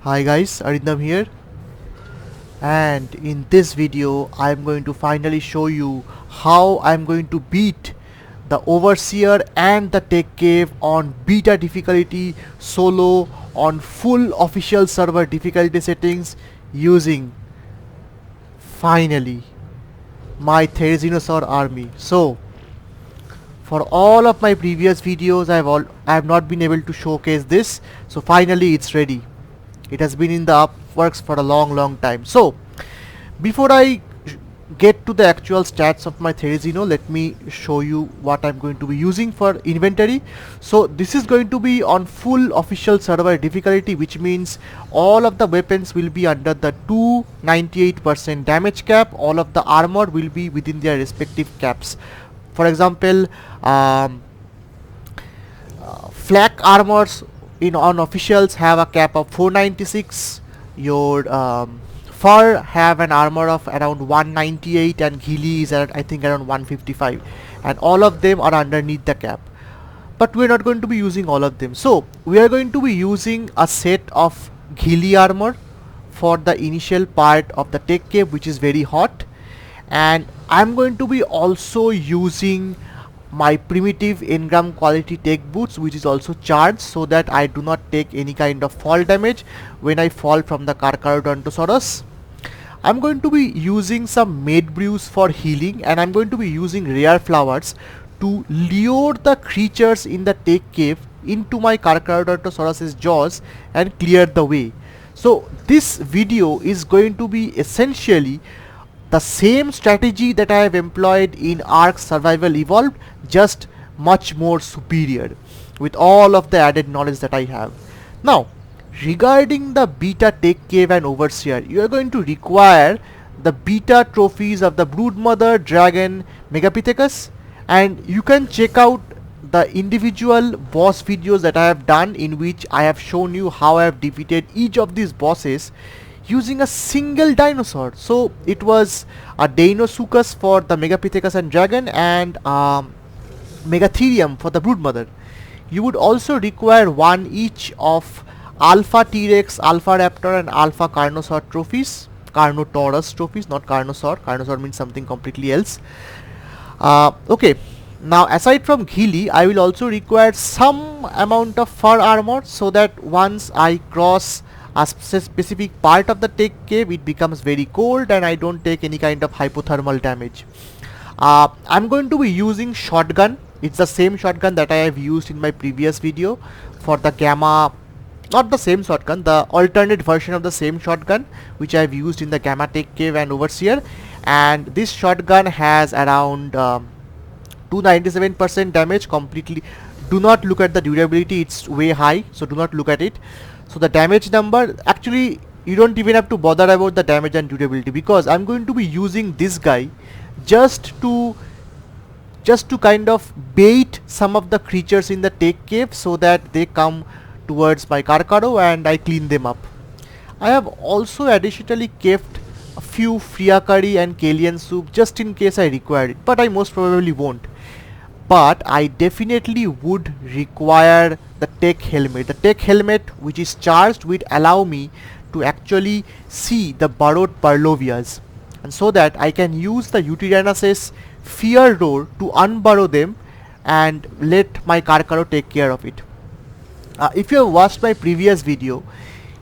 Hi guys, Arindam here, and in this video I am going to finally show you how I am going to beat the Overseer and the Tek Cave on beta difficulty solo on full official server difficulty settings using finally my Therizinosaur army. So for all of my previous videos I have not been able to showcase this, so finally it's ready. It has been in the works for a long time. So before I get to the actual stats of my Therizino, let me show you what I'm going to be using for inventory. So this is going to be on full official server difficulty, which means all of the weapons will be under the 298% damage cap. All of the armor will be within their respective caps. For example, flak armors on officials have a cap of 496. Your fur have an armor of around 198, and ghillie is at I think around 155, and all of them are underneath the cap. But we're not going to be using all of them, so we are going to be using a set of ghillie armor for the initial part of the Tek Cave, which is very hot, and I'm going to be also using my primitive engram quality tech boots, which is also charged, so that I do not take any kind of fall damage when I fall from the Carcharodontosaurus. I'm going to be using some made brews for healing, and I'm going to be using rare flowers to lure the creatures in the Tek Cave into my Carcharodontosaurus's jaws and clear the way. So this video is going to be essentially the same strategy that I have employed in ARK Survival Evolved, just much more superior with all of the added knowledge that I have. Now, regarding the Beta Tek Cave and Overseer, you are going to require the beta trophies of the Broodmother, Dragon, Megapithecus, and you can check out the individual boss videos that I have done, in which I have shown you how I have defeated each of these bosses using a single dinosaur. So it was a Deinosuchus for the Megapithecus and Dragon, and Megatherium for the Broodmother. You would also require one each of Alpha T-Rex, Alpha Raptor and Alpha Carnosaur trophies. Carnotaurus trophies, not Carnosaur. Carnosaur means something completely else. Okay, now aside from ghillie, I will also require some amount of fur armor, so that once I cross a specific part of the Tek Cave, it becomes very cold and I don't take any kind of hypothermal damage. I'm going to be using shotgun. It's the same shotgun that I have used in my previous video for the Gamma, not the same shotgun, the alternate version of the same shotgun which I have used in the Gamma Tek Cave and Overseer. And this shotgun has around 297% damage completely. Do not look at the durability, it's way high, so do not look at it. So the damage number, actually you don't even have to bother about the damage and durability, because I'm going to be using this guy just to kind of bait some of the creatures in the Tek Cave, so that they come towards my Carcharo and I clean them up. I have also additionally kept a few Freya curry and Kalian soup just in case I require it, but I most probably won't. But I definitely would require the tech helmet. The tech helmet, which is charged, will allow me to actually see the burrowed Parlovias, and so that I can use the Yutyrannus' fear roar to unburrow them and let my Carcharo take care of it. If you have watched my previous video,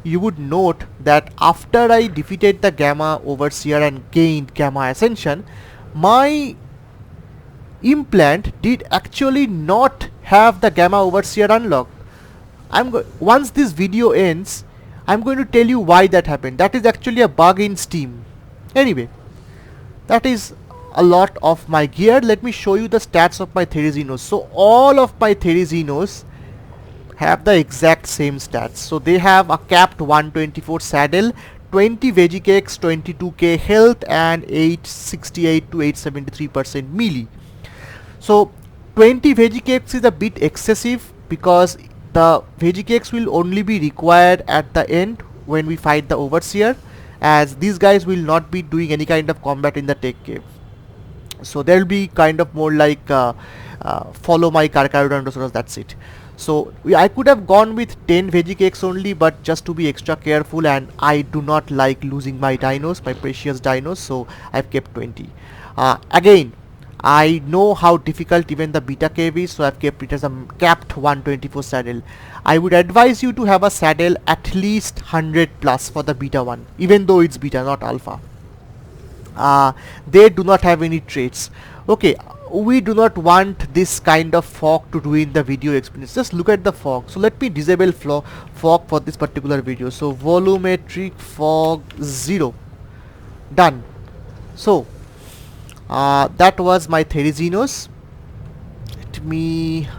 you would note that after I defeated the Gamma Overseer and gained Gamma Ascension, my implant did actually not have the Gamma Overseer unlocked. Once this video ends, I'm going to tell you why that happened. That is actually a bug in Steam. Anyway, that is a lot of my gear. Let me show you the stats of my Therizinos. So all of my Therizinos have the exact same stats. So they have a capped 124 saddle, 20 veggie cakes, 22k health, and 868 to 873% melee. So 20 veggie cakes is a bit excessive, because the veggie cakes will only be required at the end when we fight the Overseer, as these guys will not be doing any kind of combat in the Tek Cave. So they'll be kind of more like follow my Carcharodontosaurus, that's it. So I could have gone with 10 veggie cakes only, but just to be extra careful, and I do not like losing my dinos, my precious dinos, so I've kept 20. Again, I know how difficult even the Beta Cave is, so I've kept it as a capped 124 saddle. I would advise you to have a saddle at least 100 plus for the Beta one, even though it's Beta, not Alpha. They do not have any traits. Okay, we do not want this kind of fog to ruin the video experience. Just look at the fog. So let me disable fog for this particular video. So volumetric fog 0, done. So that was my Therizinosaur. Let me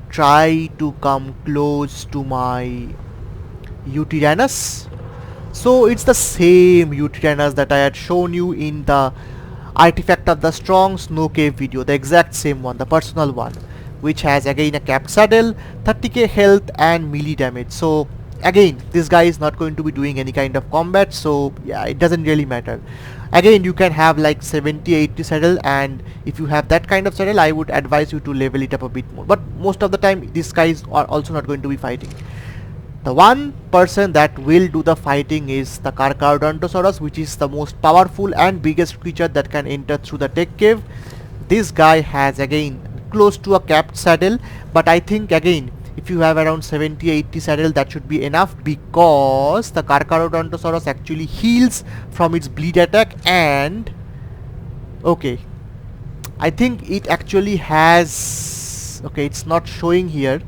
try to come close to my Yutyrannus. So it's the same Yutyrannus that I had shown you in the Artifact of the Strong Snow Cave video, the exact same one, the personal one, which has again a capped saddle, 30k health and melee damage. So again, this guy is not going to be doing any kind of combat, so yeah, it doesn't really matter. Again, you can have like 70-80 saddle, and if you have that kind of saddle, I would advise you to level it up a bit more, but most of the time these guys are also not going to be fighting. The one person that will do the fighting is the Carcharodontosaurus, which is the most powerful and biggest creature that can enter through the Tek Cave. This guy has again close to a capped saddle, but I think again if you have around 70-80 saddle, that should be enough, because the Carcharodontosaurus actually heals from its bleed attack. And okay, I think it actually has, okay, it's not showing here,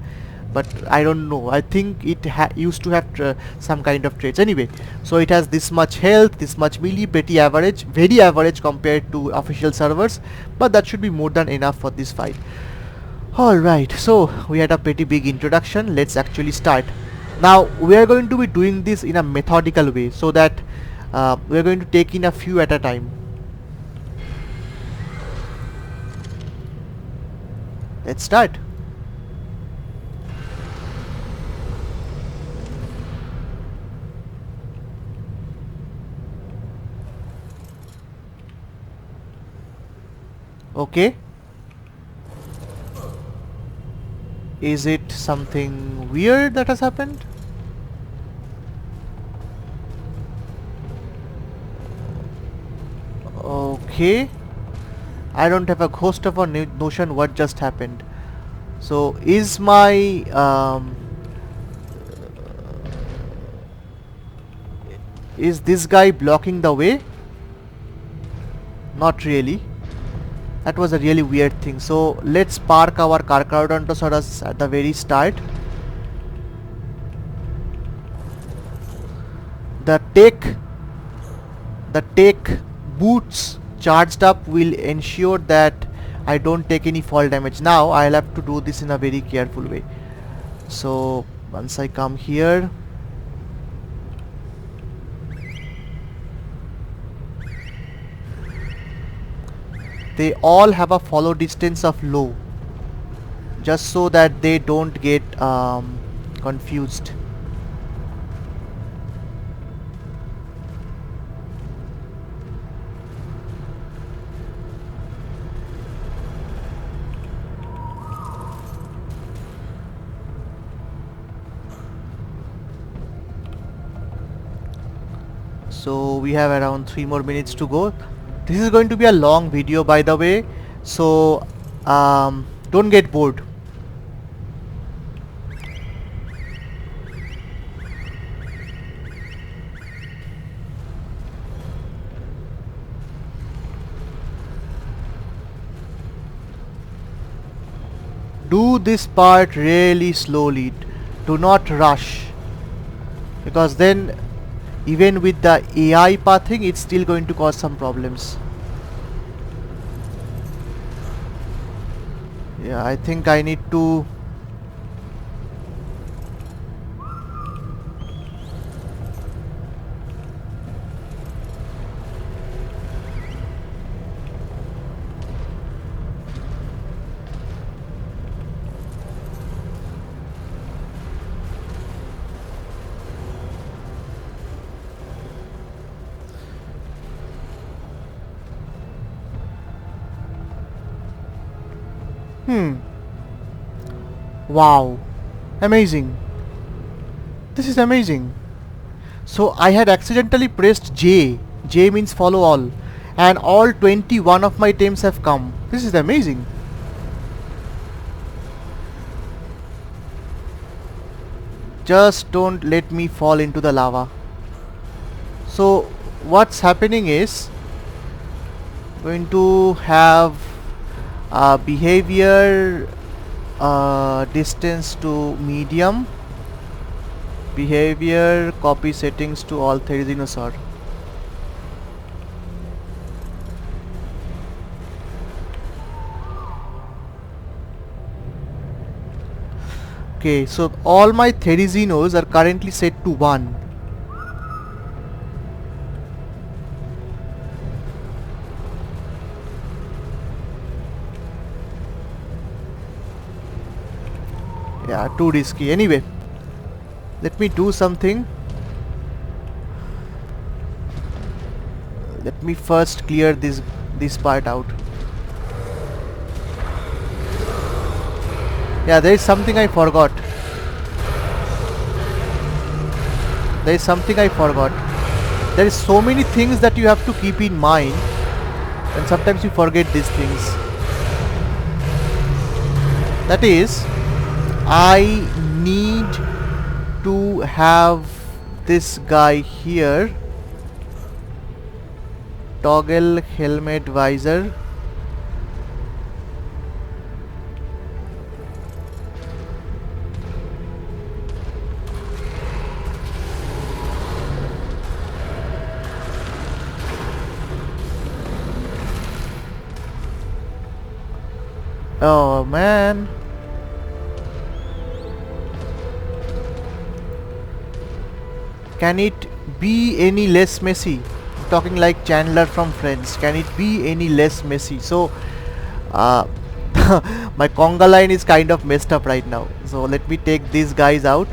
but I don't know, I think it used to have some kind of traits. Anyway, so it has this much health, this much melee, pretty average, very average compared to official servers, but that should be more than enough for this fight. Alright, so we had a pretty big introduction. Let's actually start. Now we are going to be doing this in a methodical way, so that we are going to take in a few at a time. Let's start. Okay. Is it something weird that has happened? Okay. I don't have a ghost of a notion what just happened. So is my is this guy blocking the way? Not really. That was a really weird thing. So let's park our Carcharodontosaurus at the very start. The Tek boots charged up will ensure that I don't take any fall damage. Now I'll have to do this in a very careful way. So once I come here, they all have a follow distance of low, just so that they don't get confused. So we have around 3 more minutes to go. This is going to be a long video, by the way, so don't get bored. Do this part really slowly. Do not rush, because then even with the AI pathing, it's still going to cause some problems. Yeah, I think I need to Wow, amazing. This is amazing. So I had accidentally pressed J. J means follow all, and all 21 of my teams have come. This is amazing. Just don't let me fall into the lava. So what's happening is going to have behavior distance to medium, behavior copy settings to all Therizinosaur. Okay, so all my Therizinos are currently set to 1. Yeah, too risky. Anyway, let me do something. Let me first clear this part out. Yeah, there is something I forgot. There is something I forgot. There is so many things that you have to keep in mind, and sometimes you forget these things. That is, I need to have this guy here. Toggle helmet visor. Oh man. Can it be any less messy? I'm talking like Chandler from Friends. Can it be any less messy? So my conga line is kind of messed up right now. So let me take these guys out.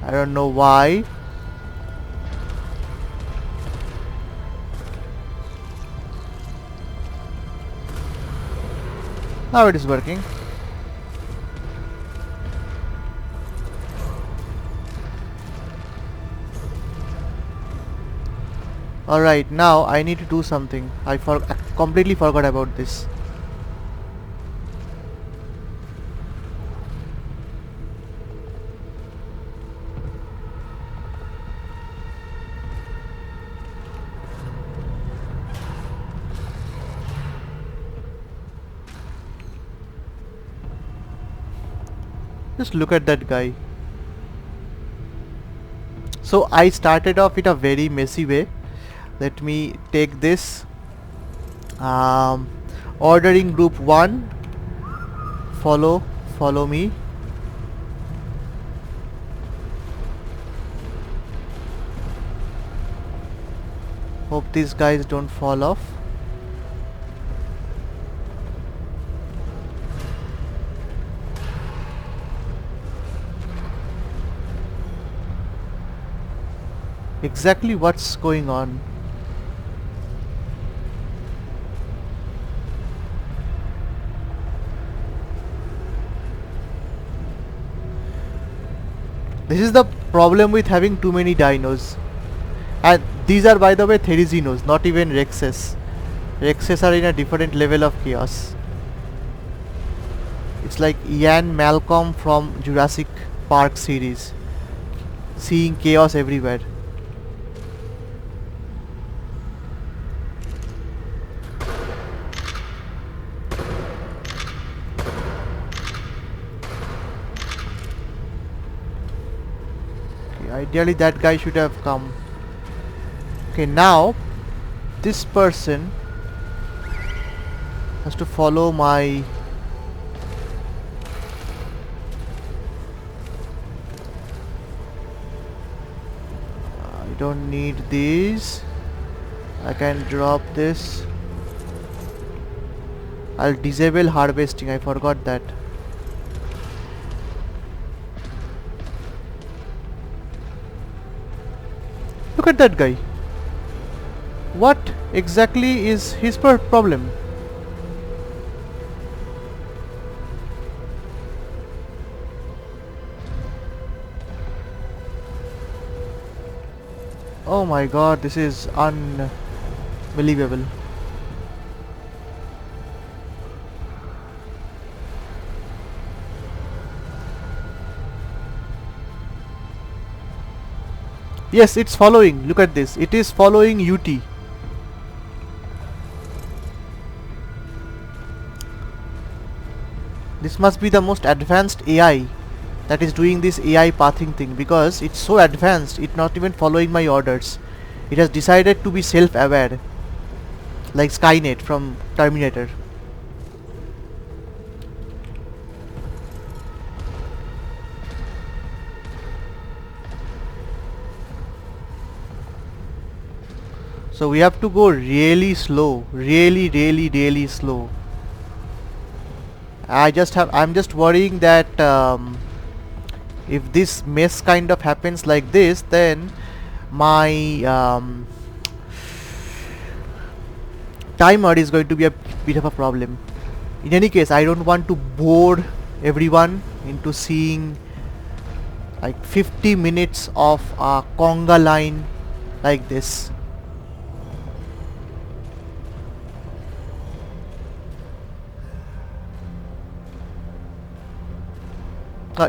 I don't know why. Now it is working. Alright, now I need to do something. I completely forgot about this. Just look at that guy. So I started off in a very messy way. Let me take this. Ordering group 1. Follow me. Hope these guys don't fall off. Exactly what's going on? This is the problem with having too many dinos. And these are, by the way, Therizinos, not even Rexes. Rexes are in a different level of chaos. It's like Ian Malcolm from Jurassic Park series, seeing chaos everywhere. Ideally that guy should have come. Okay, now this person has to follow my I don't need these. I can drop this. I'll disable harvesting. I forgot that. Look at that guy. What exactly is his problem? Oh my god, this is unbelievable. Yes, it's following. Look at this. It is following Yuty. This must be the most advanced AI that is doing this AI pathing thing, because it's so advanced, it's not even following my orders. It has decided to be self-aware, like Skynet from Terminator. So we have to go really slow, really slow. I'm just worrying that if this mess kind of happens like this, then my timer is going to be a bit of a problem. In any case, I don't want to bore everyone into seeing like 50 minutes of a conga line like this.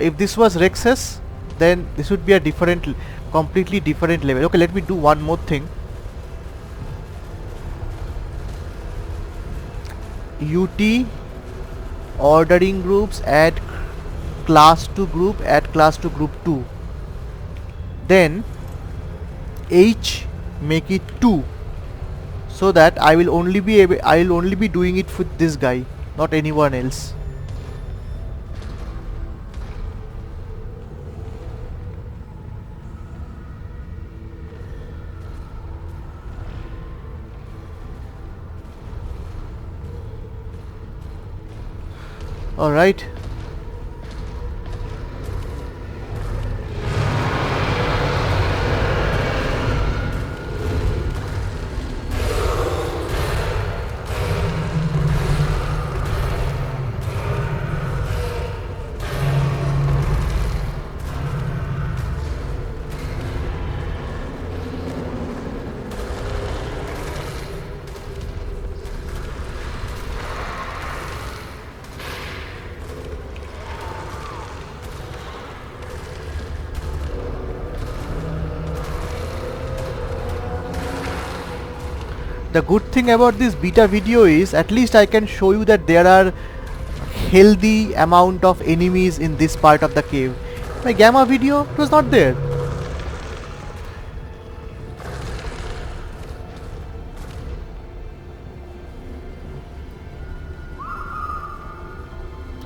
If this was Rexus, then this would be a completely different level. Okay, let me do one more thing. UT ordering groups, add class to group, add class to group 2. Then H, make it 2, so that I will only be doing it with this guy, not anyone else. Alright. The good thing about this beta video is at least I can show you that there are healthy amount of enemies in this part of the cave. My gamma video, it was not there.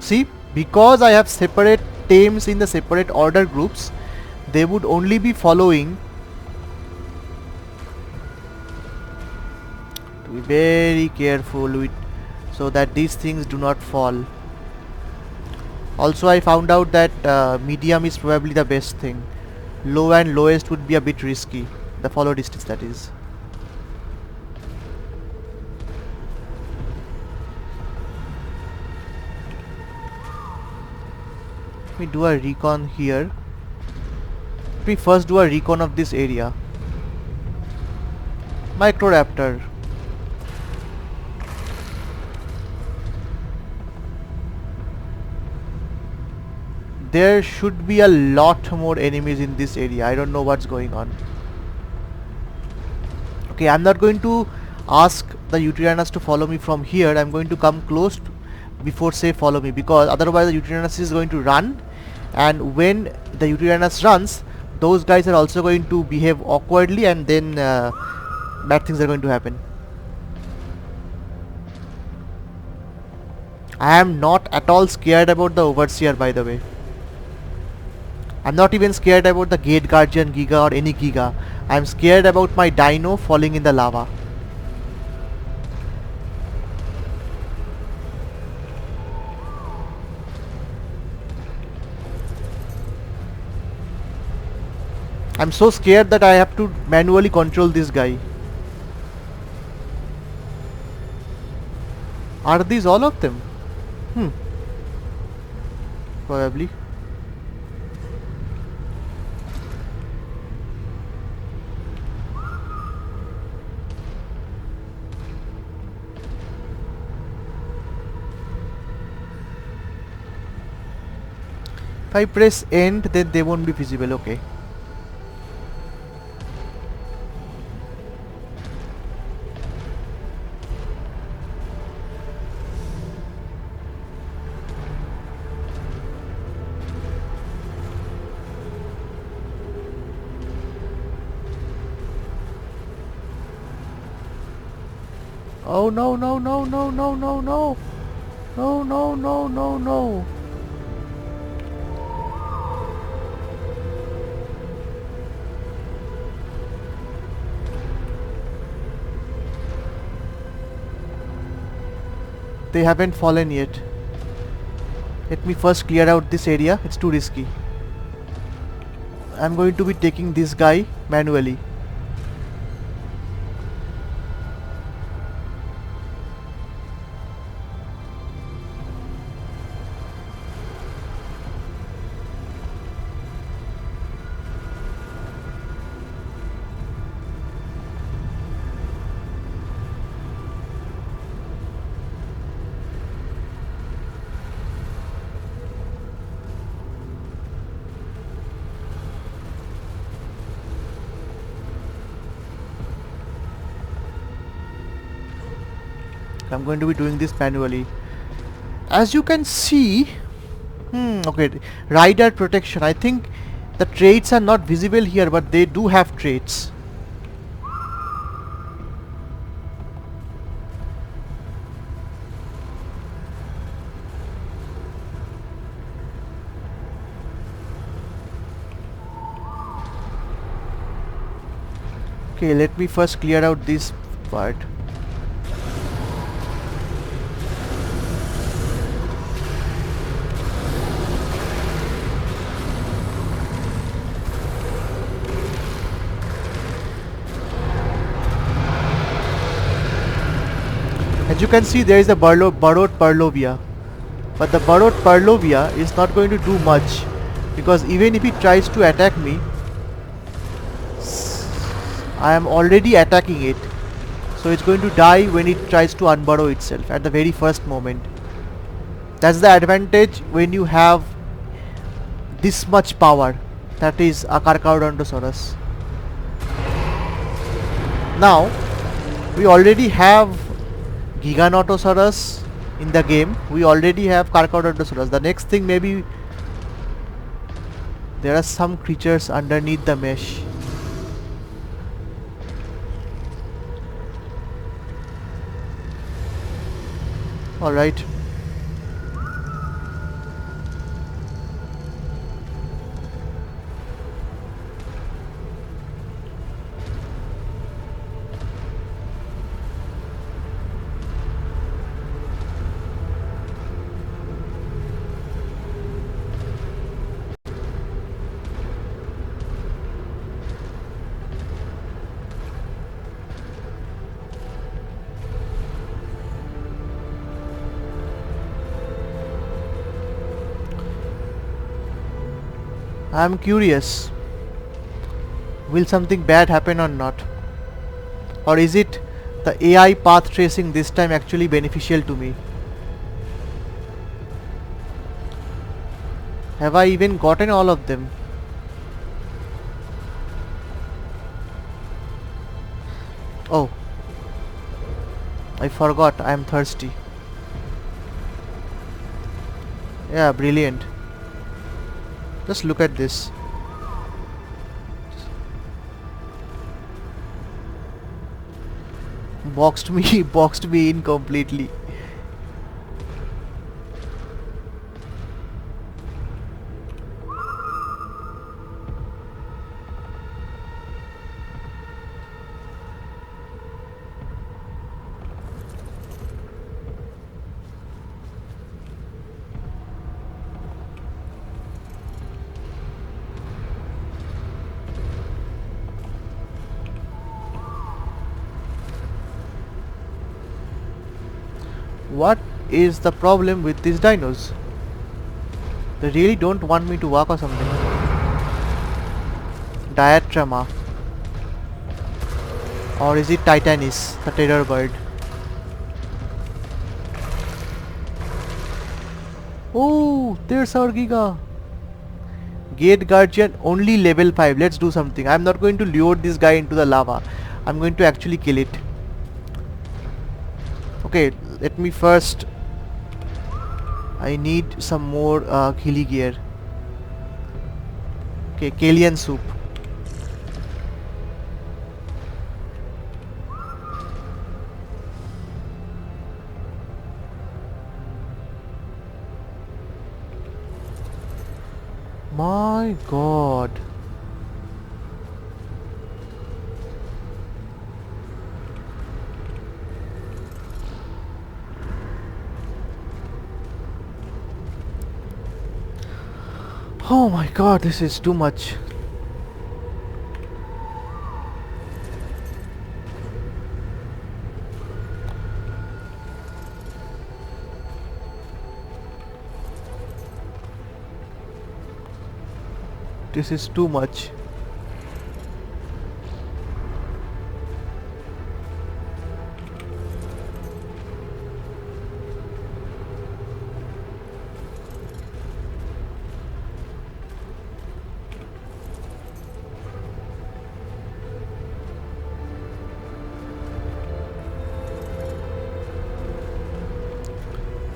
See, because I have separate tames in the separate order groups, they would only be following. Be very careful with, so that these things do not fall. Also, I found out that medium is probably the best thing. Low and lowest would be a bit risky. The follow distance, that is. Let me do a recon here. Let me first do a recon of this area. Microraptor. There should be a lot more enemies in this area. I don't know what's going on. Okay, I'm not going to ask the Yutyrannus to follow me from here. I'm going to come close before say follow me, because otherwise the Yutyrannus is going to run, and when the Yutyrannus runs, those guys are also going to behave awkwardly, and then bad things are going to happen. I am not at all scared about the Overseer, by the way. I'm not even scared about the Gate Guardian Giga or any Giga. I'm scared about my Dino falling in the lava. I'm so scared that I have to manually control this guy. Are these all of them? Probably. I press end, then they won't be visible. Okay. Oh no no no no no no no no no no no no. They haven't fallen yet. Let me first clear out this area. It's too risky. I'm going to be taking this guy manually. I'm going to be doing this manually. As you can see, okay, rider protection. I think the traits are not visible here, but they do have traits. Okay, let me first clear out this part. As you can see, there is a burrowed Purlovia, but the burrowed Purlovia is not going to do much, because even if it tries to attack me, I am already attacking it, so it's going to die when it tries to unburrow itself at the very first moment. That's the advantage when you have this much power, that is a Carcharodontosaurus. Now we already have Giganotosaurus in the game. We already have Carcharodontosaurus. The next thing, maybe there are some creatures underneath the mesh. Alright. I am curious, will something bad happen or not? Or is it the AI path tracing this time actually beneficial to me? Have I even gotten all of them? Oh, I forgot, I am thirsty. Yeah, brilliant. Just look at this. Boxed me in completely. What is the problem with these dinos? They really don't want me to walk or something. Diatrama. Or is it Titanis, the terror bird? Oh, there's our Giga. Gate Guardian only level 5. Let's do something. I'm not going to lure this guy into the lava. I'm going to actually kill it. Okay, let me first... I need some more ghillie gear. Okay, Kalian soup. My god. Oh my god, this is too much. This is too much.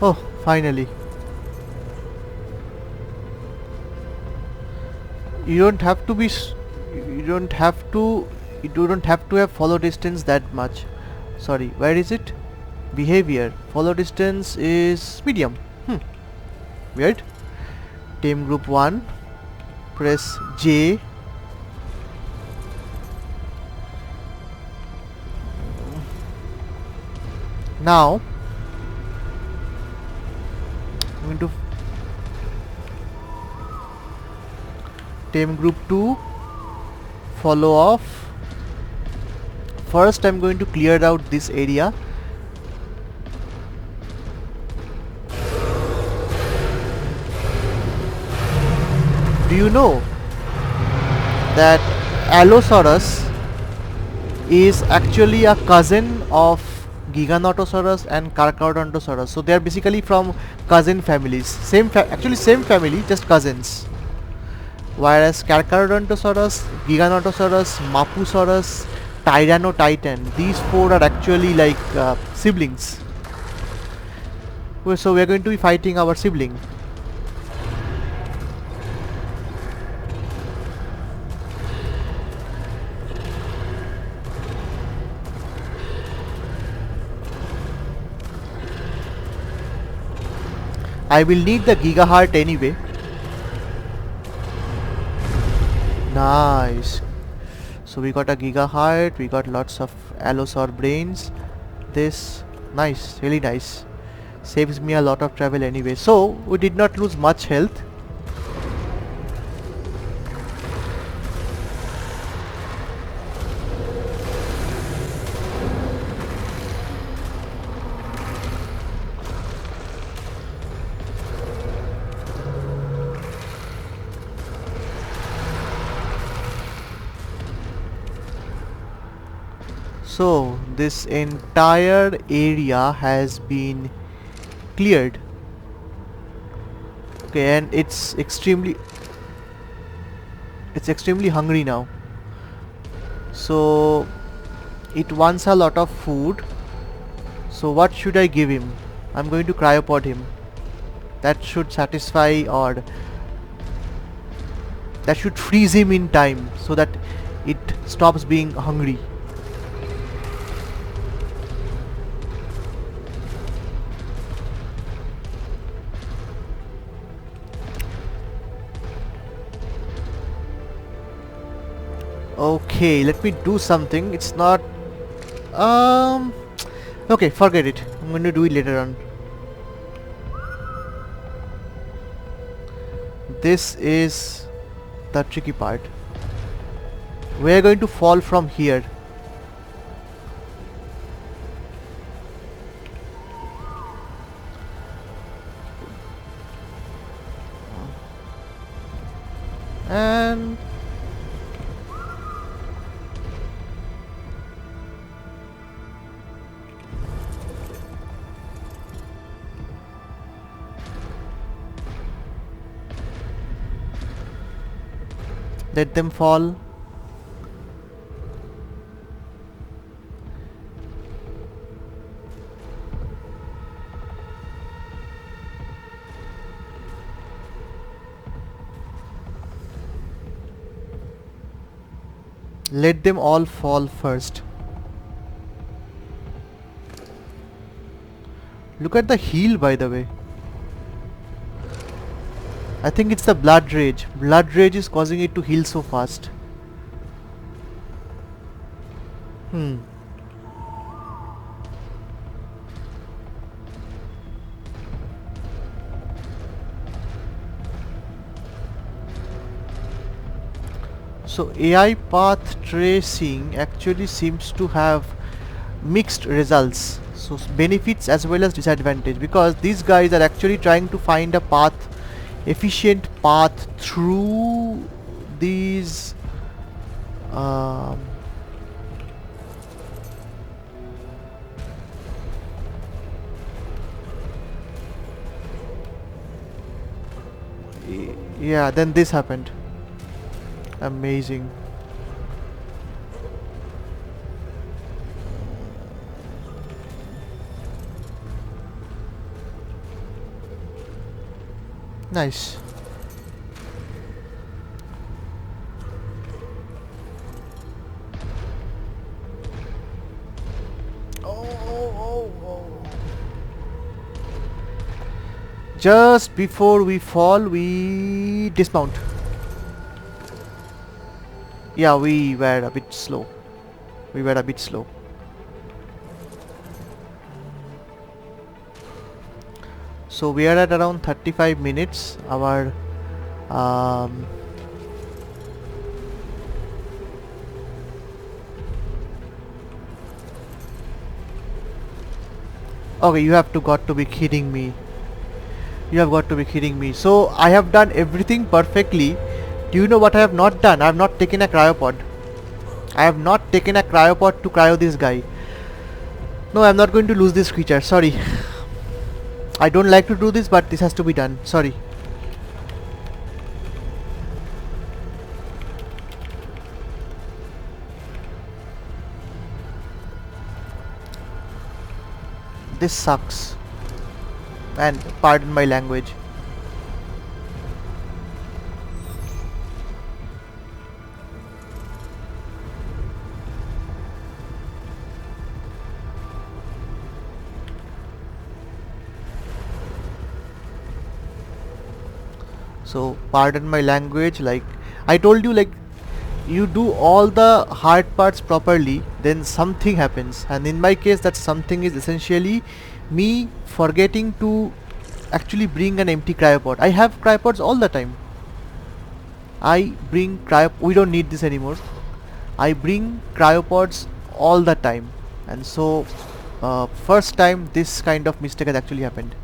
Oh, finally. You don't have to be you don't have to have follow distance that much. Sorry, where is it? Behavior. Follow distance is medium. Weird. Team group 1. Press J. Now I'm going to Team group 2, follow off. First I'm going to clear out this area. Do you know that Allosaurus is actually a cousin of Giganotosaurus and Carcharodontosaurus? So they are basically from cousin families. Actually same family, just cousins. Whereas Carcharodontosaurus, Giganotosaurus, Mapusaurus, Tyrannotitan, these 4 are actually like siblings. So we are going to be fighting our sibling. I will need the Giga Heart anyway. Nice. So we got a Giga Heart, we got lots of Allosaur brains. This, nice, really nice. Saves me a lot of travel anyway. So we did not lose much health. So this entire area has been cleared. Okay, and it's extremely hungry now. So it wants a lot of food. So what should I give him? I'm going to cryopod him. That should satisfy, or that should freeze him in time so that it stops being hungry. Okay, let me do something. It's not... Okay, forget it. I'm going to do it later on. This is the tricky part. We're going to fall from here. And... Let them fall. Let them all fall first. Look at the heal, by the way. I think it's the blood rage. Blood rage is causing it to heal so fast. So AI path tracing actually seems to have mixed results. So benefits as well as disadvantage, because these guys are actually trying to find a path, efficient path through these yeah, then this happened. Amazing. Nice. Just before we fall, we dismount. Yeah, we were a bit slow. So we are at around 35 minutes. Our okay, you have got to be kidding me. You have got to be kidding me. So I have done everything perfectly. Do you know what I have not done? I have not taken a cryopod. I have not taken a cryopod to cryo this guy. No, I am not going to lose this creature. Sorry. I don't like to do this, but this has to be done. Sorry. This sucks. And pardon my language. So pardon my language, like I told you, like you do all the hard parts properly, then something happens, and in my case that something is essentially me forgetting to actually bring an empty cryopod. I have cryopods all the time. I bring we don't need this anymore. I bring cryopods all the time, and so first time this kind of mistake has actually happened.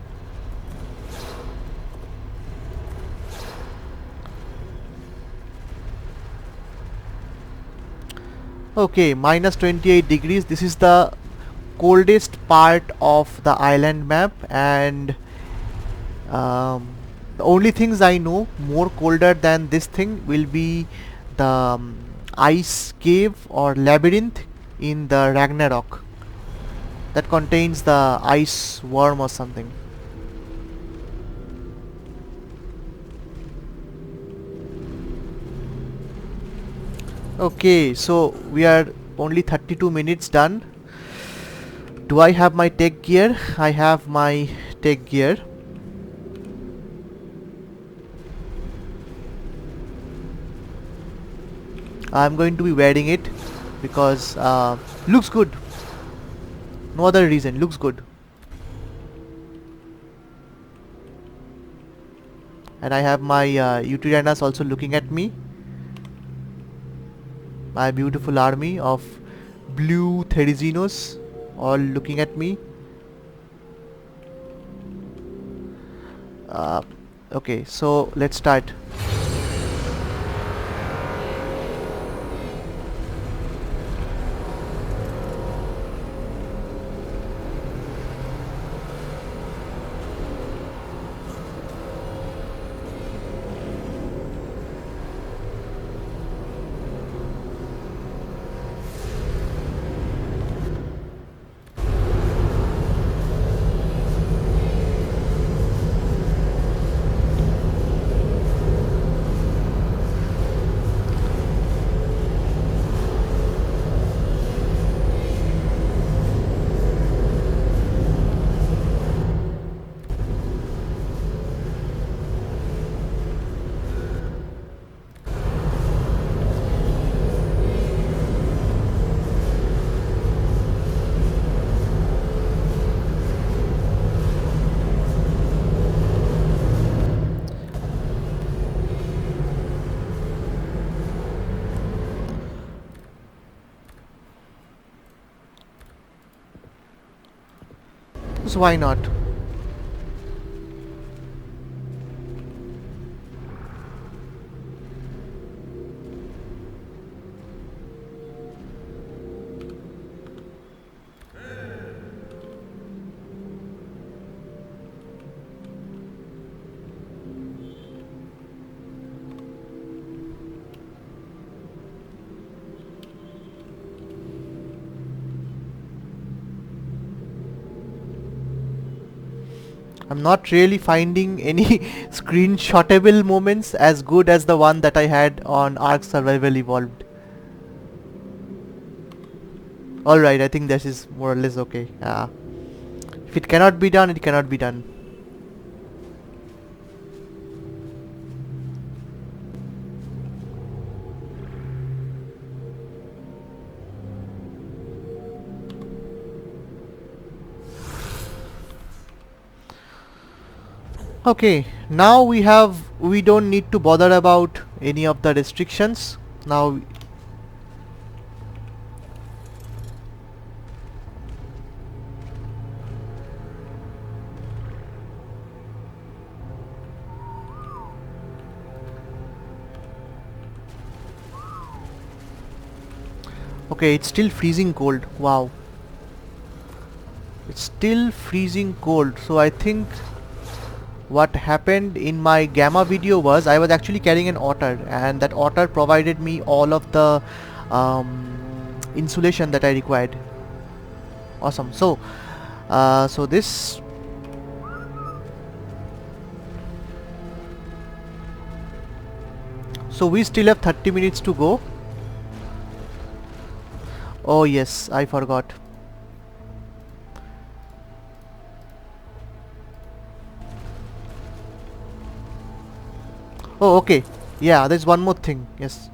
Okay, minus 28 degrees. This is the coldest part of the island map, and the only things I know more colder than this thing will be the ice cave or labyrinth in the Ragnarok that contains the ice worm or something. Okay, so we are only 32 minutes done. Do I have my tech gear? I have my tech gear. I'm going to be wearing it because looks good. No other reason, looks good. And I have my Yutyrannus also looking at me. My beautiful army of blue Therizinos all looking at me. Okay, so let's start. So why not? I'm not really finding any screenshotable moments as good as the one that I had on ARK Survival Evolved. Alright, I think this is more or less okay. If it cannot be done, it cannot be done. Okay, now we don't need to bother about any of the restrictions. Now okay, it's still freezing cold. Wow. It's still freezing cold. So I think what happened in my gamma video was I was actually carrying an otter, and that otter provided me all of the insulation that I required. Awesome. So so this so we still have 30 minutes to go. Oh yes, I forgot. Oh, okay. Yeah, there's one more thing. Yes.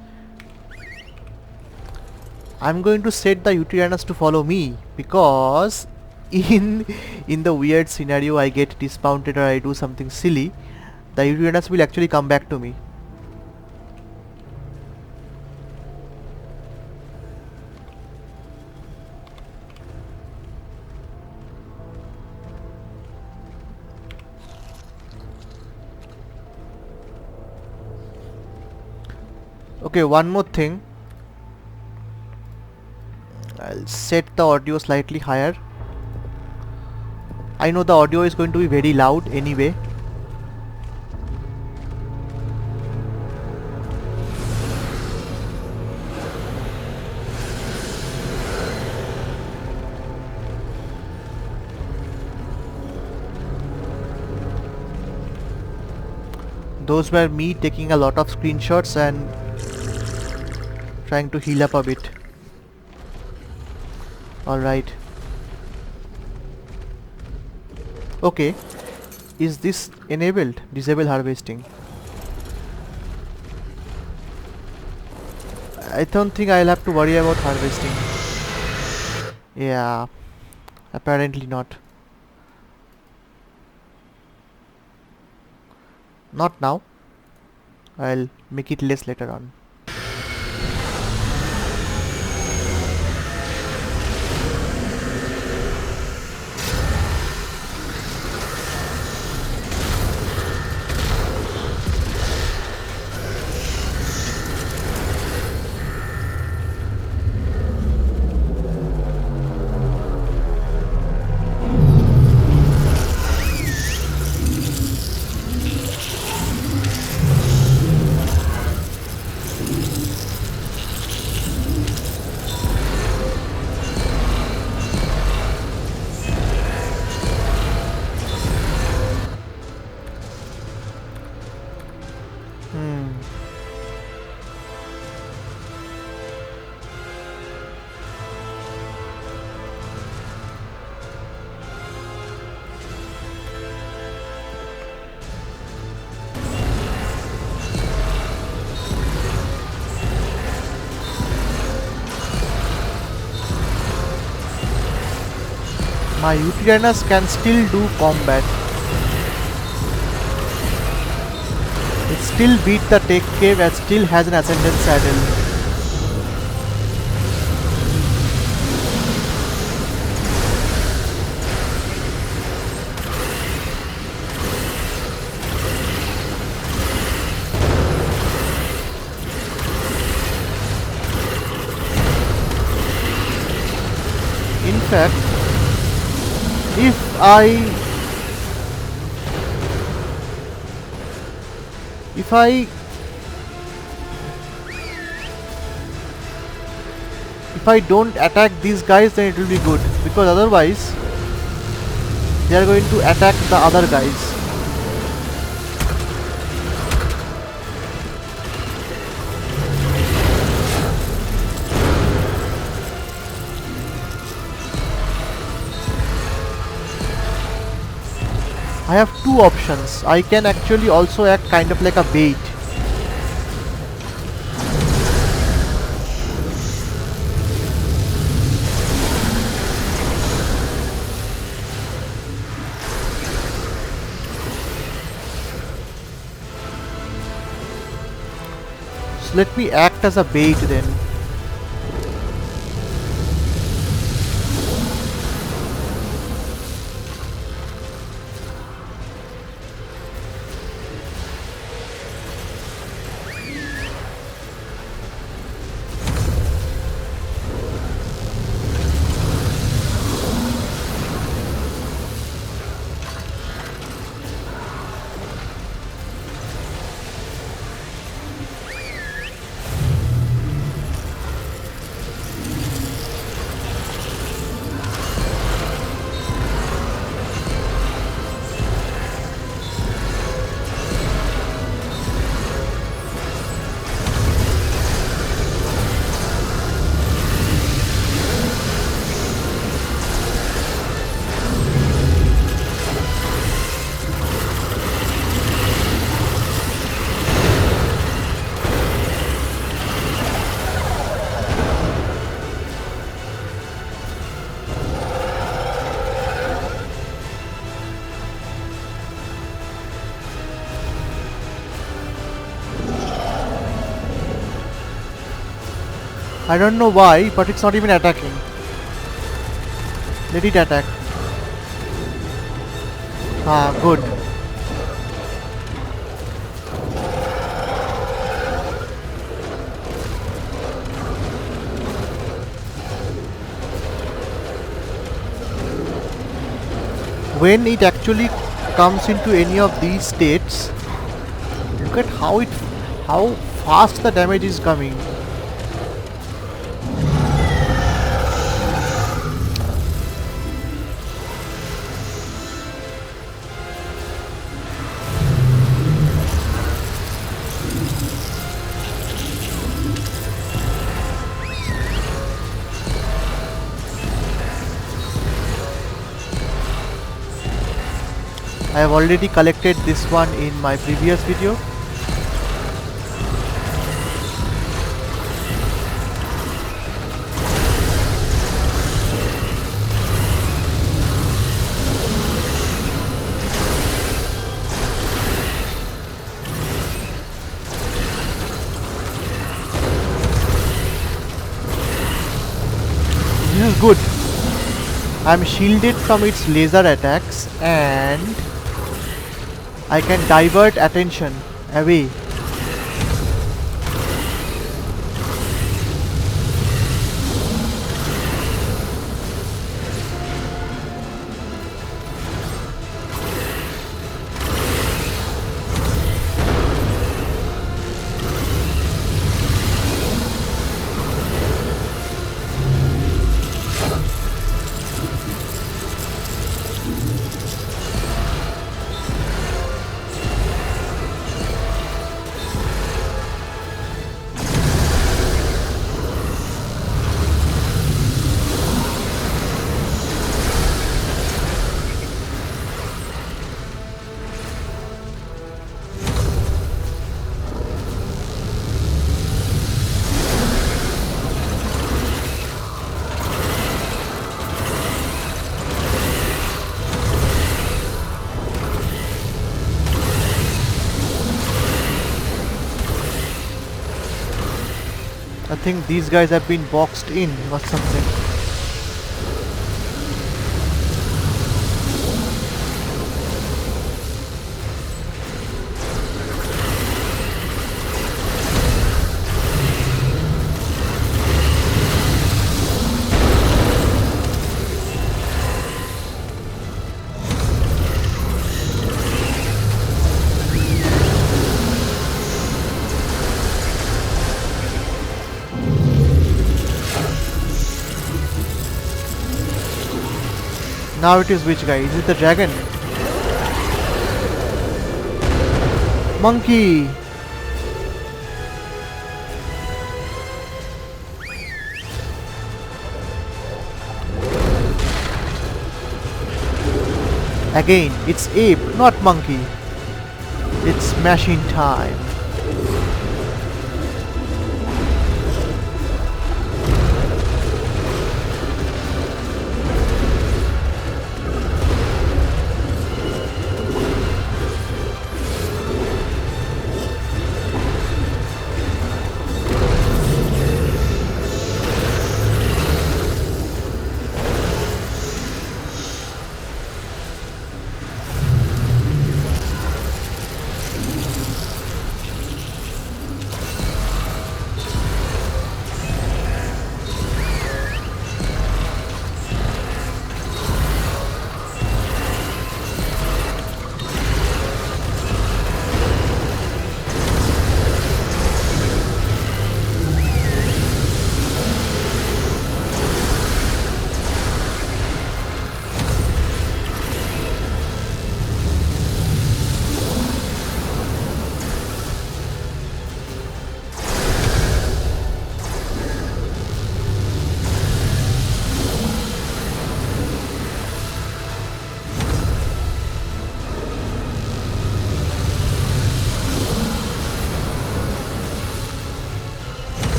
I'm going to set the Yutyrannus to follow me, because in the weird scenario I get dismounted or I do something silly, the Yutyrannus will actually come back to me. Okay, one more thing. I'll set the audio slightly higher. I know the audio is going to be very loud anyway. Those were me taking a lot of screenshots and trying to heal up a bit. Alright. Okay. Is this enabled? Disable harvesting. I don't think I'll have to worry about harvesting. Yeah. Apparently not. Not now. I'll make it less later on. My Yutyrannus can still do combat. It still beat the Tek Cave and still has an Ascended saddle. fact, if I don't attack these guys, then it will be good, because otherwise they are going to attack the other guys. I have two options. I can actually also act kind of like a bait. So let me act as a bait then. I don't know why, but it's not even attacking. Let it attack. Ah, good. When it actually comes into any of these states, look at how fast the damage is coming. I have already collected this one in my previous video. This is good. I am shielded from its laser attacks and I can divert attention away. I think these guys have been boxed in or something. Now it is which guy? Is it the dragon? Monkey! Again, it's ape, not monkey. It's machine time.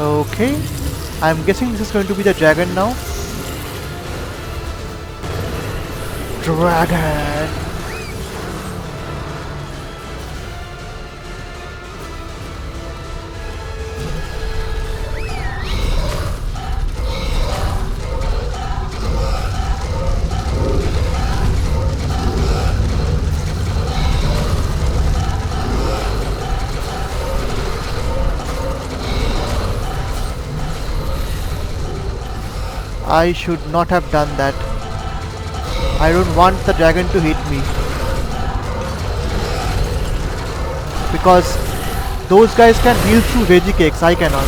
Okay, I'm guessing this is going to be the dragon now. Dragon! I should not have done that. I don't want the dragon to hit me. Because those guys can heal through veggie cakes, I cannot.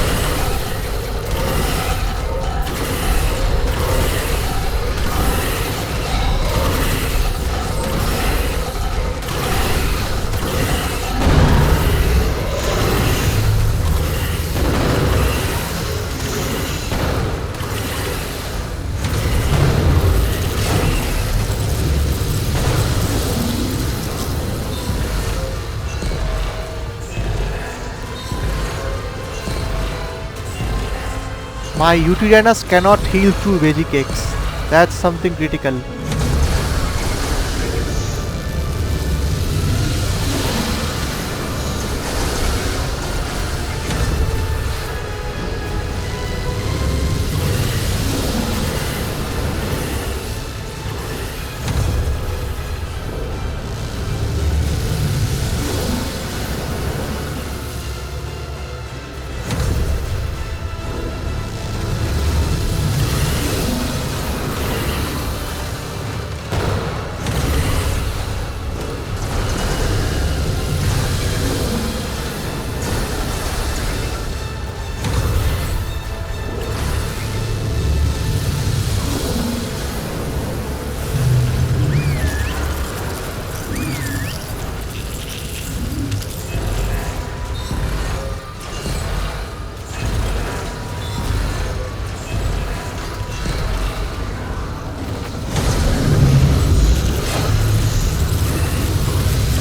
My Yutyrannus cannot heal through veggie cakes. That's something critical.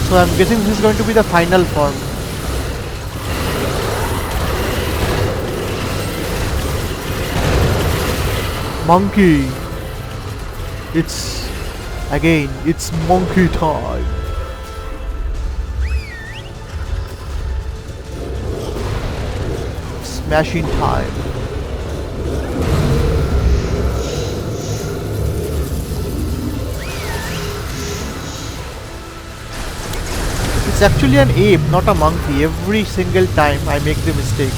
So I'm guessing this is going to be the final form. Monkey! It's monkey time! Smashing time! It's actually an ape, not a monkey. Every single time I make the mistake.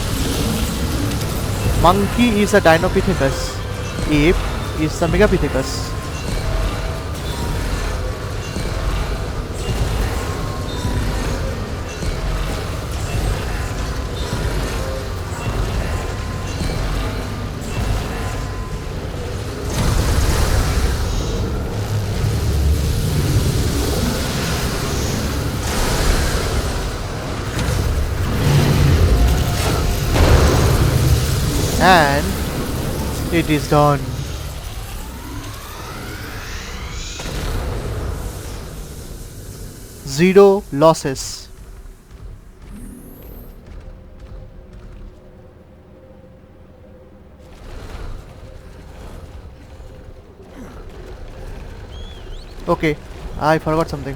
Monkey is a Dinopithecus. Ape is the Megapithecus. And it is done. Zero losses. Okay, I forgot something.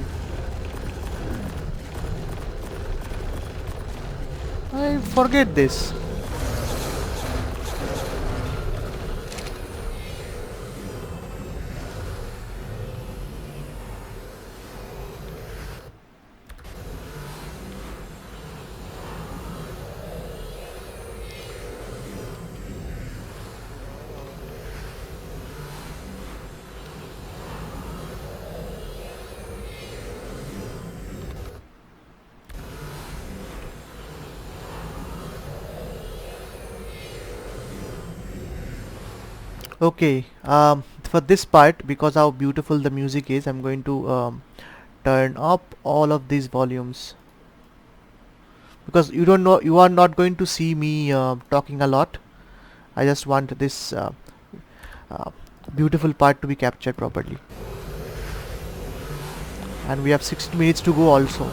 I forget this. Okay, for this part, because how beautiful the music is, I'm going to turn up all of these volumes, because you are not going to see me talking a lot. I just want this uh, beautiful part to be captured properly. And we have 60 minutes to go also.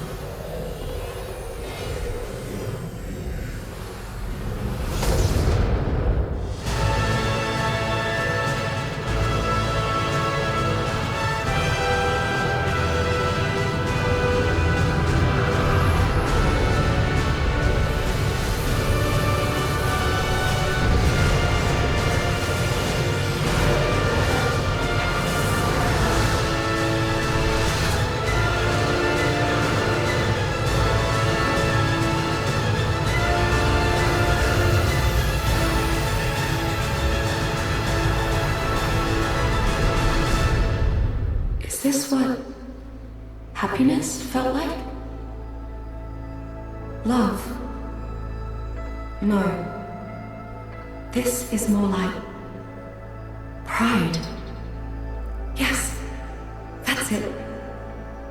Is this what happiness felt like? Love? No. This is more like pride. Yes, that's it.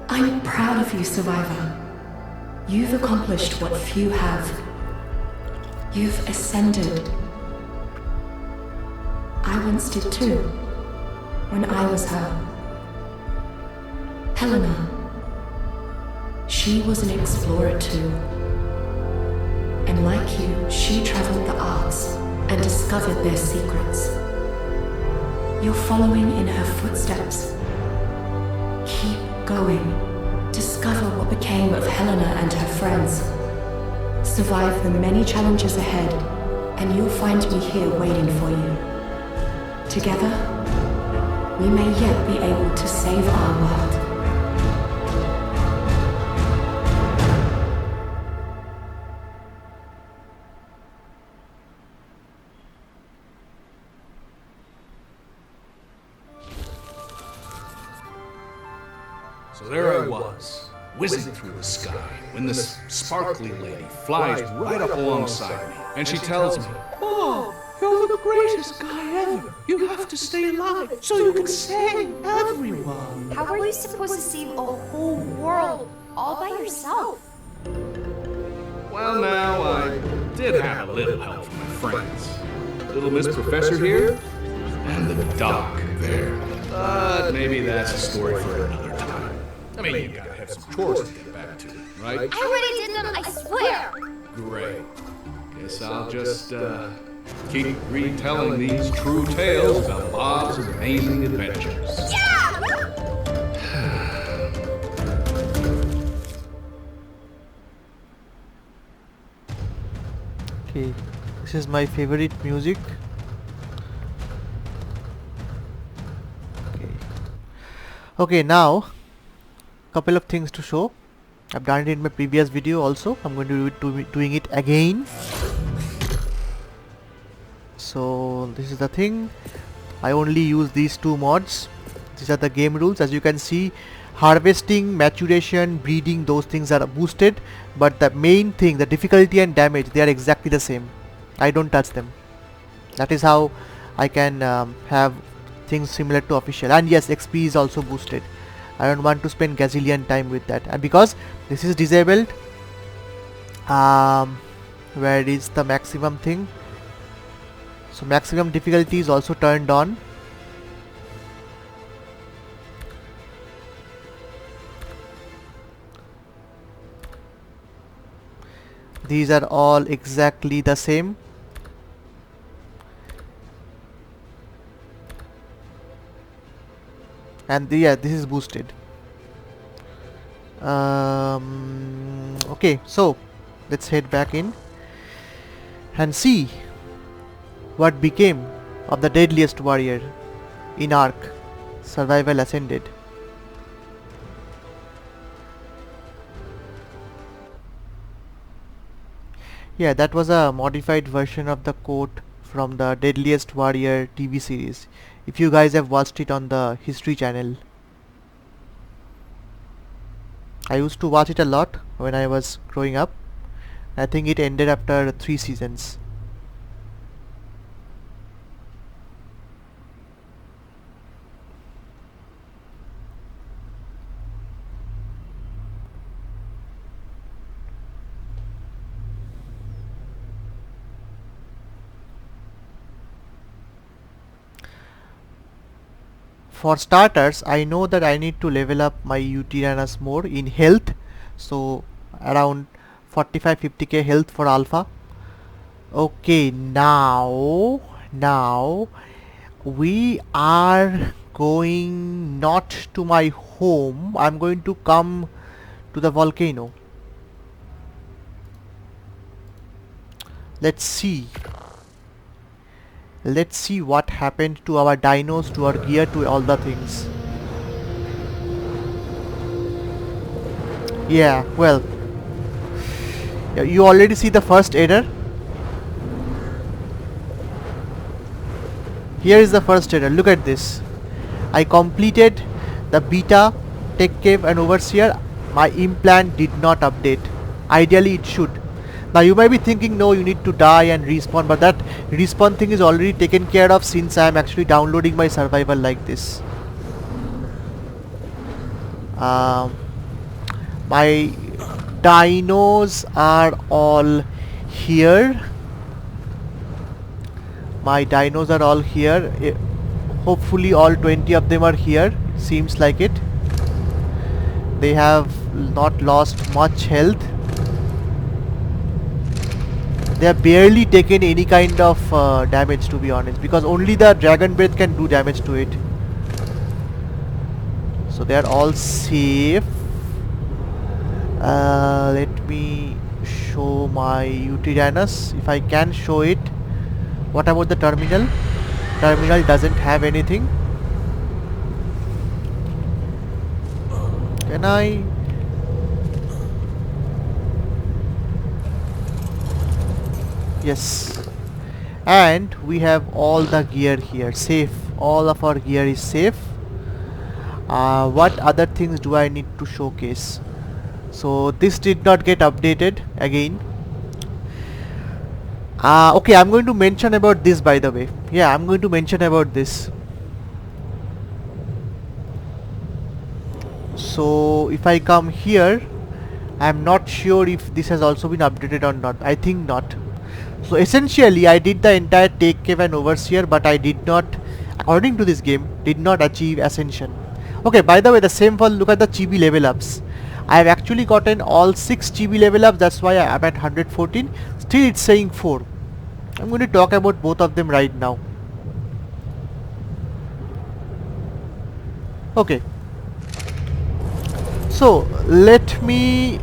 I'm proud of you, Survivor. You've accomplished what few have. You've ascended. I once did too, when I was her. Helena. She was an explorer too. And like you, she traveled the arks and discovered their secrets. You're following in her footsteps. Keep going. Discover what became of Helena and her friends. Survive the many challenges ahead, and you'll find me here waiting for you. Together, we may yet be able to save our world. So there I was, whizzing through the sky, when this sparkly lady flies right up alongside me, and she tells me, "Oh, you're the greatest guy ever. You have to stay alive so you can save everyone." How are you supposed to save a whole world all by yourself? Well, now, I did have a little help from my friends. Little Miss Professor here, and the doc there. But maybe that's a story for another time. I mean, you gotta have some chores to get back to, right? I already did them, I swear! Great. Guess I'll just, keep retelling these true tales about Bob's amazing adventures. Yeah! Okay, this is my favorite music. Okay, now couple of things to show. I've done it in my previous video also. I'm going to be doing it again. So this is the thing. I only use these two mods. These are the game rules. As you can see, harvesting, maturation, breeding, those things are boosted, but the main thing, the difficulty and damage, they are exactly the same. I don't touch them. That is how I can have things similar to official. And yes, XP is also boosted. I don't want to spend gazillion time with that. And because this is disabled, where is the maximum thing? So maximum difficulty is also turned on. These are all exactly the same. And yeah, this is boosted. Okay, so let's head back in and see what became of the deadliest warrior in ARK Survival Ascended. Yeah, that was a modified version of the quote from the Deadliest Warrior TV series, if you guys have watched it on the History channel. I used to watch it a lot when I was growing up. I think it ended after 3 seasons. For starters, I know that I need to level up my Yutyrannus more in health, so around 45-50k health for alpha. Okay, now we are going not to my home. I'm going to come to the volcano. Let's see what happened to our dinos, to our gear, to all the things. Yeah, well, yeah, you already see the first error. Here is the first error. Look at this. I completed the Beta Tek Cave and Overseer. My implant did not update. Ideally it should. Now you might be thinking, no, you need to die and respawn, but that respawn thing is already taken care of since I am actually downloading my survival like this. My dinos are all here. My dinos are all here. Hopefully all 20 of them are here. Seems like it. They have not lost much health. They have barely taken any kind of damage, to be honest, because only the dragon breath can do damage to it. So they are all safe. Let me show my Yutyrannus if I can show it. What about the terminal? Terminal doesn't have anything. Can I? Yes. And we have all the gear here safe. All of our gear is safe. What other things do I need to showcase? So this did not get updated again. Okay, I'm going to mention about this, by the way. Yeah, I'm going to mention about this. So if I come here, I'm not sure if this has also been updated or not. I think not. So essentially I did the entire Tek Cave and Overseer, but I did not, according to this game, did not achieve Ascension. Okay, by the way, the same for look at the chibi level ups. I have actually gotten all 6 chibi level ups, that's why I am at 114. Still it's saying 4. I'm going to talk about both of them right now. Okay. So let me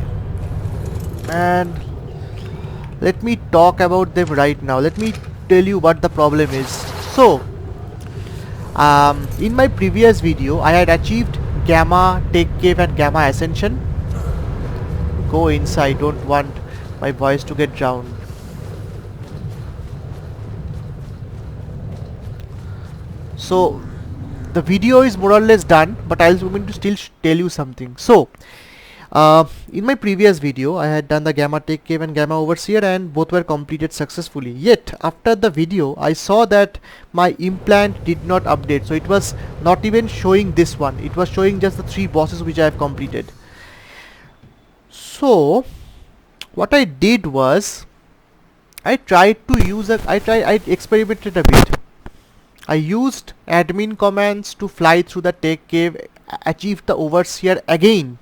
talk about them right now. Let me tell you what the problem is. So in my previous video I had achieved Gamma Tek Cave and Gamma Ascension. go inside. Don't want my boys to get drowned. So the video is more or less done, but I was going to still tell you something. So in my previous video I had done the Beta Tek Cave and Gamma Overseer, and both were completed successfully. Yet after the video I saw that my implant did not update, so it was not even showing this one. It was showing just the 3 bosses which I have completed. So what I did was I tried to use I experimented a bit. I used admin commands to fly through the Tek Cave, achieved the Overseer again.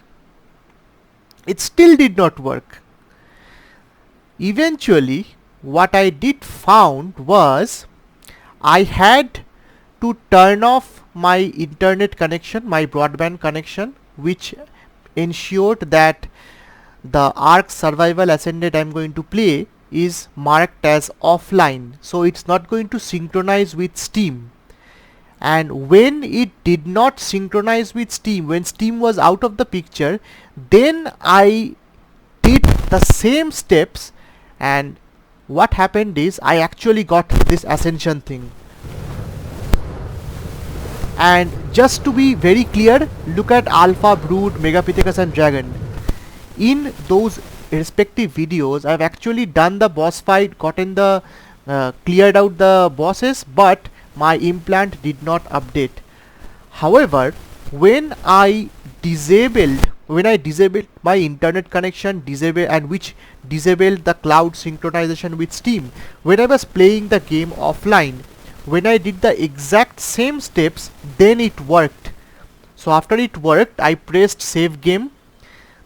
It still did not work. Eventually what I did found was I had to turn off my internet connection, my broadband connection, which ensured that the ARK Survival Ascended I am going to play is marked as offline, so it's not going to synchronize with Steam. And when it did not synchronize with Steam, when Steam was out of the picture, then I did the same steps, and what happened is I actually got this Ascension thing. And just to be very clear, look at Alpha, Brood, Megapithecus and Dragon. In those respective videos I have actually done the boss fight, gotten the cleared out the bosses, but my implant did not update. However, when I disabled my internet connection, which disabled the cloud synchronization with Steam, when I was playing the game offline, when I did the exact same steps, then it worked. So after it worked, I pressed save game,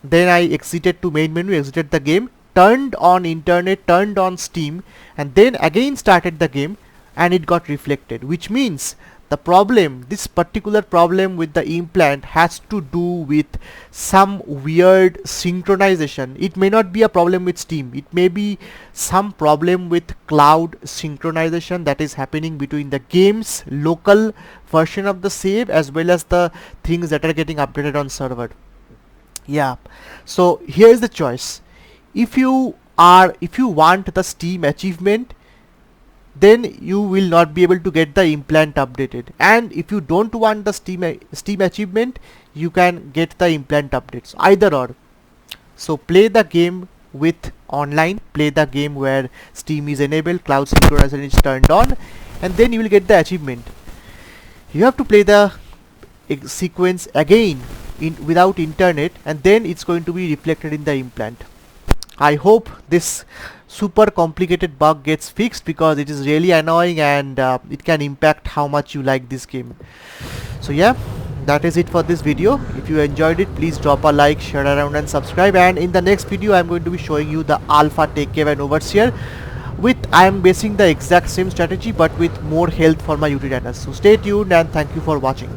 then I exited to main menu, exited the game, turned on internet, turned on Steam, and then again started the game, and it got reflected, which means the problem, this particular problem with the implant has to do with some weird synchronization. It may not be a problem with Steam, it may be some problem with cloud synchronization that is happening between the game's local version of the save as well as the things that are getting updated on server. Yeah, so here is the choice. If you want the Steam achievement, then you will not be able to get the implant updated, and if you don't want the Steam achievement, you can get the implant updates, either or. So play the game with online, play the game where Steam is enabled, cloud synchronization is turned on, and then you will get the achievement. You have to play the sequence again without internet, and then it's going to be reflected in the implant. I hope this super complicated bug gets fixed, because it is really annoying and it can impact how much you like this game. So yeah, that is it for this video. If you enjoyed it, please drop a like, share around and subscribe, and in the next video I am going to be showing you the Alpha Tek Cave and Overseer I am basing the exact same strategy but with more health for my Yutyrannus. So stay tuned and thank you for watching.